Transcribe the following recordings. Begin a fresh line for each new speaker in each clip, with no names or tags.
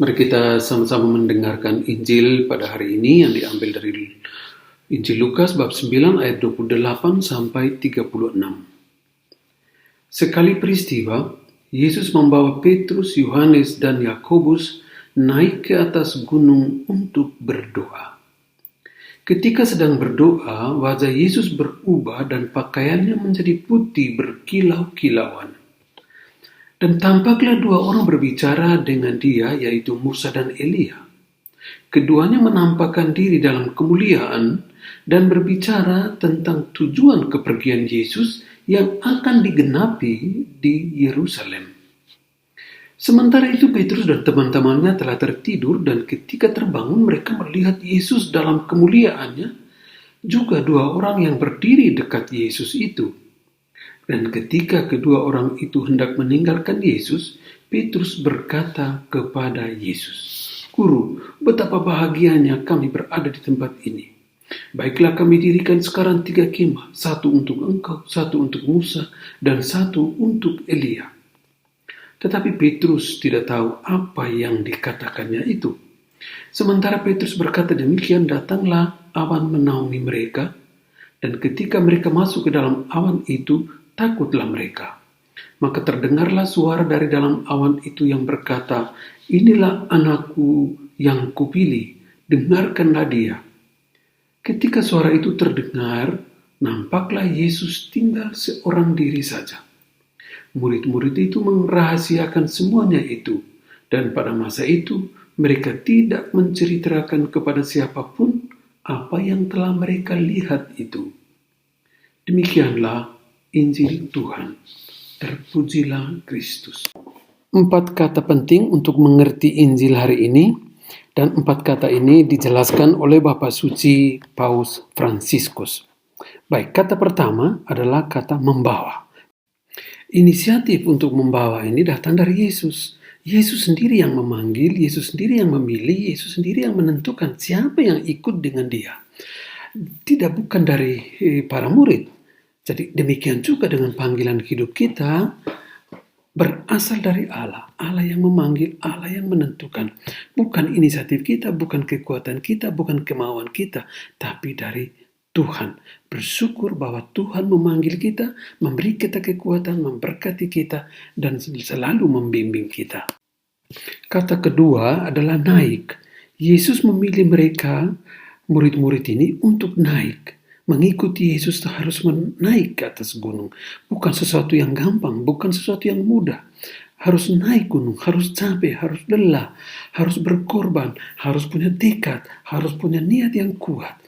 Mari kita sama-sama mendengarkan Injil pada hari ini yang diambil dari Injil Lukas bab 9 ayat 28 sampai 36. Sekali peristiwa, Yesus membawa Petrus, Yohanes, dan Yakobus naik ke atas gunung untuk berdoa. Ketika sedang berdoa, wajah Yesus berubah dan pakaiannya menjadi putih berkilau-kilauan. Dan tampaklah dua orang berbicara dengan dia, yaitu Musa dan Elia. Keduanya menampakkan diri dalam kemuliaan dan berbicara tentang tujuan kepergian Yesus yang akan digenapi di Yerusalem. Sementara itu Petrus dan teman-temannya telah tertidur, dan ketika terbangun mereka melihat Yesus dalam kemuliaannya, juga dua orang yang berdiri dekat Yesus itu. Dan ketika kedua orang itu hendak meninggalkan Yesus, Petrus berkata kepada Yesus, "Guru, betapa bahagianya kami berada di tempat ini. Baiklah kami dirikan sekarang 3 kemah, satu untuk engkau, satu untuk Musa, dan satu untuk Elia." Tetapi Petrus tidak tahu apa yang dikatakannya itu. Sementara Petrus berkata demikian, datanglah awan menaungi mereka, dan ketika mereka masuk ke dalam awan itu, takutlah mereka. Maka terdengarlah suara dari dalam awan itu yang berkata, "Inilah anakku yang kupilih, dengarkanlah dia." Ketika suara itu terdengar, nampaklah Yesus tinggal seorang diri saja. Murid-murid itu merahasiakan semuanya itu, dan pada masa itu mereka tidak menceritakan kepada siapapun apa yang telah mereka lihat itu. Demikianlah Injil Tuhan. Terpujilah Kristus. 4 kata penting untuk mengerti Injil hari ini, dan 4 kata ini dijelaskan oleh Bapak Suci Paus Fransiskus. Baik, kata pertama adalah kata membawa. Inisiatif untuk membawa ini datang dari Yesus. Yesus sendiri yang memanggil, Yesus sendiri yang memilih, Yesus sendiri yang menentukan siapa yang ikut dengan dia. Tidak bukan dari para murid. Jadi demikian juga dengan panggilan hidup kita berasal dari Allah. Allah yang memanggil, Allah yang menentukan. Bukan inisiatif kita, bukan kekuatan kita, bukan kemauan kita, tapi dari Tuhan. Bersyukur bahwa Tuhan memanggil kita, memberi kita kekuatan, memberkati kita, dan selalu membimbing kita. Kata kedua adalah naik. Yesus memilih mereka, murid-murid ini, untuk naik. Mengikuti Yesus harus naik ke atas gunung. Bukan sesuatu yang gampang, bukan sesuatu yang mudah. Harus naik gunung, harus capek, harus lelah, harus berkorban, harus punya tekad, harus punya niat yang kuat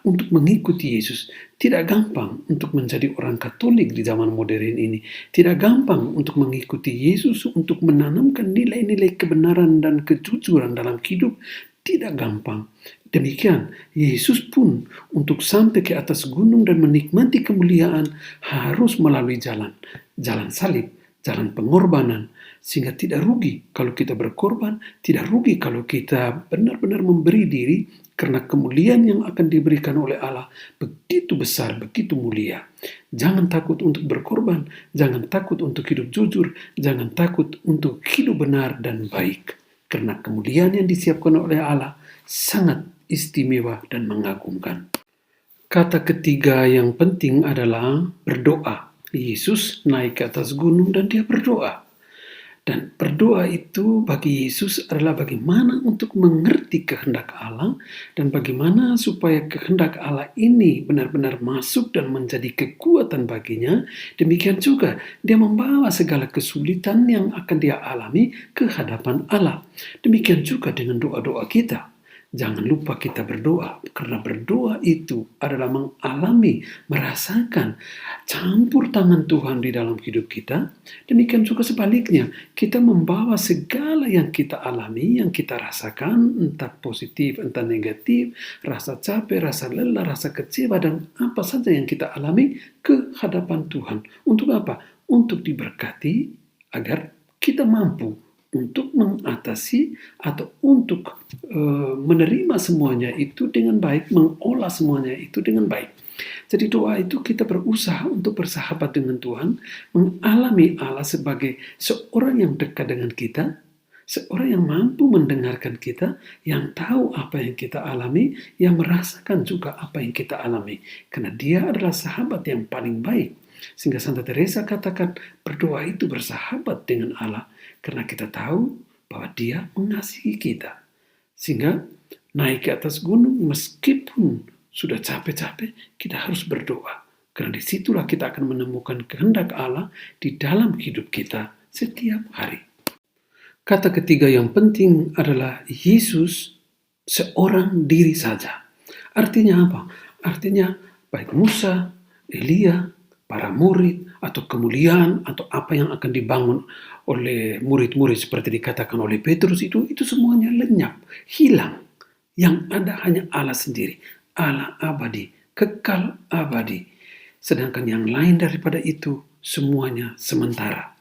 untuk mengikuti Yesus. Tidak gampang untuk menjadi orang Katolik di zaman modern ini. Tidak gampang untuk mengikuti Yesus, untuk menanamkan nilai-nilai kebenaran dan kejujuran dalam hidup. Tidak gampang. Demikian, Yesus pun untuk sampai ke atas gunung dan menikmati kemuliaan harus melalui jalan salib, jalan pengorbanan, sehingga tidak rugi kalau kita berkorban, tidak rugi kalau kita benar-benar memberi diri, karena kemuliaan yang akan diberikan oleh Allah begitu besar, begitu mulia. Jangan takut untuk berkorban, jangan takut untuk hidup jujur, jangan takut untuk hidup benar dan baik, karena kemuliaan yang disiapkan oleh Allah sangat istimewa dan mengagumkan. Kata ketiga yang penting adalah berdoa. Yesus naik ke atas gunung dan dia berdoa. Dan berdoa itu bagi Yesus adalah bagaimana untuk mengerti kehendak Allah, dan bagaimana supaya kehendak Allah ini benar-benar masuk dan menjadi kekuatan baginya. Demikian juga dia membawa segala kesulitan yang akan dia alami ke hadapan Allah. Demikian juga dengan doa-doa kita. Jangan lupa kita berdoa, karena berdoa itu adalah mengalami, merasakan campur tangan Tuhan di dalam hidup kita. Demikian juga sebaliknya, kita membawa segala yang kita alami, yang kita rasakan, entah positif, entah negatif, rasa capek, rasa lelah, rasa kecewa, dan apa saja yang kita alami ke hadapan Tuhan. Untuk apa? Untuk diberkati agar kita mampu untuk mengatasi atau untuk menerima semuanya itu dengan baik, mengolah semuanya itu dengan baik. Jadi doa itu kita berusaha untuk bersahabat dengan Tuhan, mengalami Allah sebagai seorang yang dekat dengan kita, Seorang yang mampu mendengarkan kita, yang tahu apa yang kita alami, yang merasakan juga apa yang kita alami. Karena dia adalah sahabat yang paling baik. Sehingga Santa Teresa katakan, berdoa itu bersahabat dengan Allah. Karena kita tahu bahwa dia mengasihi kita. Sehingga naik ke atas gunung meskipun sudah capek-capek, kita harus berdoa. Karena disitulah kita akan menemukan kehendak Allah di dalam hidup kita setiap hari. Kata ketiga yang penting adalah Yesus seorang diri saja. Artinya apa? Artinya baik Musa, Elia, para murid, atau kemuliaan, atau apa yang akan dibangun oleh murid-murid seperti dikatakan oleh Petrus itu semuanya lenyap, hilang. Yang ada hanya Allah sendiri, Allah abadi, kekal abadi. Sedangkan yang lain daripada itu semuanya sementara.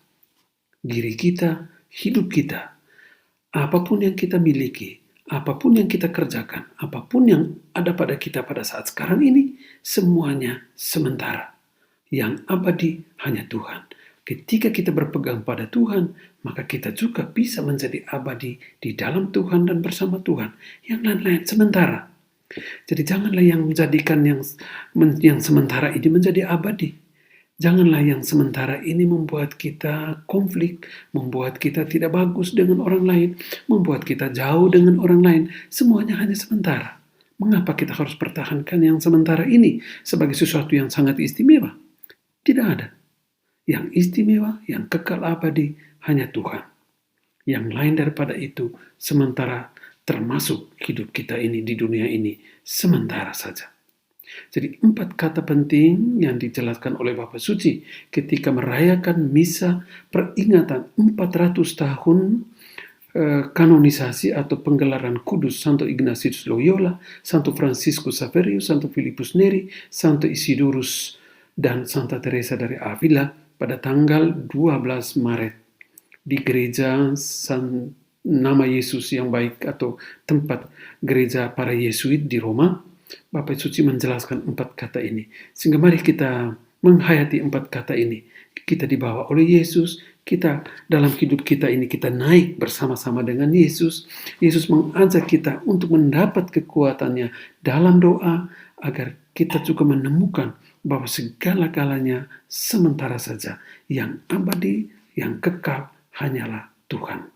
Diri kita, hidup kita, apapun yang kita miliki, apapun yang kita kerjakan, apapun yang ada pada kita pada saat sekarang ini, semuanya sementara. Yang abadi hanya Tuhan. Ketika kita berpegang pada Tuhan, maka kita juga bisa menjadi abadi di dalam Tuhan dan bersama Tuhan. Yang lain-lain sementara. Jadi janganlah yang menjadikan yang sementara ini menjadi abadi. Janganlah yang sementara ini membuat kita konflik, membuat kita tidak bagus dengan orang lain, membuat kita jauh dengan orang lain. Semuanya hanya sementara. Mengapa kita harus pertahankan yang sementara ini sebagai sesuatu yang sangat istimewa? Tidak ada. Yang istimewa, yang kekal abadi, hanya Tuhan. Yang lain daripada itu, sementara termasuk hidup kita ini di dunia ini, sementara saja. Jadi 4 kata penting yang dijelaskan oleh Bapak Suci ketika merayakan misa peringatan 400 tahun kanonisasi atau penggelaran kudus Santo Ignatius Loyola, Santo Franciscus Saverius, Santo Filipus Neri, Santo Isidorus, dan Santa Teresa dari Avila pada tanggal 12 Maret di gereja Nama Yesus yang Baik atau tempat gereja para Yesuit di Roma. Bapak Suci menjelaskan 4 kata ini. Sehingga mari kita menghayati 4 kata ini. Kita dibawa oleh Yesus, kita dalam hidup kita ini kita naik bersama-sama dengan Yesus. Yesus mengajak kita untuk mendapat kekuatannya dalam doa agar kita juga menemukan bahwa segala-galanya sementara saja. Yang abadi, yang kekal hanyalah Tuhan.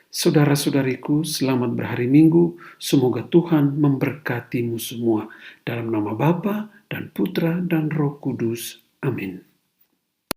Saudara-saudariku, selamat berhari Minggu. Semoga Tuhan memberkatimu semua. Dalam nama Bapa dan Putra dan Roh Kudus. Amin.